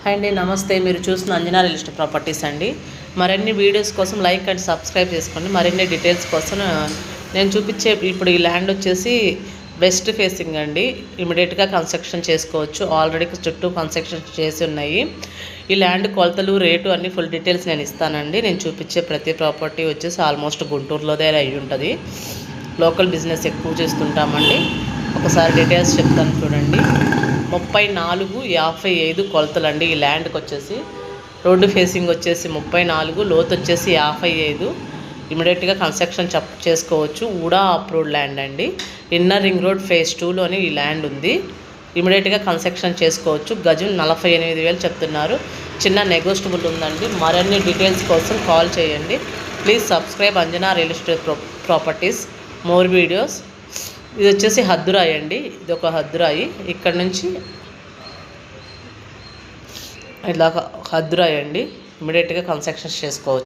Hi అండి, నమస్తే. మీరు చూస్తున్న అంజనా రియల్ ఎస్టేట్ ప్రాపర్టీస్ అండి. మరిన్ని వీడియోస్ కోసం లైక్ అండ్ సబ్స్క్రైబ్ చేసుకోండి. మరిన్ని డీటెయిల్స్ కోసం నేను చూపించే ఇప్పుడు ఈ ల్యాండ్ వచ్చేసి వెస్ట్ ఫేసింగ్ అండి. ఇమీడియట్గా కన్స్ట్రక్షన్ చేసుకోవచ్చు. ఆల్రెడీ చుట్టూ కన్స్ట్రక్షన్ చేసి ఉన్నాయి. ఈ ల్యాండ్ కొలతలు, రేటు అన్ని ఫుల్ డీటెయిల్స్ నేను ఇస్తానండి. నేను చూపించే ప్రతి ప్రాపర్టీ వచ్చేసి ఆల్మోస్ట్ గుంటూరులోదే అయి ఉంటుంది. లోకల్ బిజినెస్ ఎక్కువ చేస్తుంటామండి. ఒకసారి డీటెయిల్స్ చెప్తాను చూడండి. 34/55 కొలతలండి. ఈ ల్యాండ్కి వచ్చేసి రోడ్డు ఫేసింగ్ వచ్చేసి 34, లోతు వచ్చేసి 55. ఇమీడియట్గా కన్స్ట్రక్షన్ చేసుకోవచ్చు. ఊడా అప్రూవ్డ్ ల్యాండ్ అండి. ఇన్నర్ రింగ్ రోడ్ ఫేజ్ 2లోని ఈ ల్యాండ్ ఉంది. ఇమీడియట్గా కన్స్ట్రక్షన్ చేసుకోవచ్చు. గజం 48,000 చెప్తున్నారు. చిన్న నెగోషియబుల్ ఉందండి. మరిన్ని డీటెయిల్స్ కోసం కాల్ చేయండి. Please subscribe Anjana real estate properties more videos. ఇది వచ్చేసి హద్దురాయి అండి. ఇది ఒక హద్దురాయి. ఇక్కడ నుంచి ఇలా హద్దురాయి అండి. ఇమీడియట్గా కన్స్ట్రక్షన్ చేసుకోవచ్చు.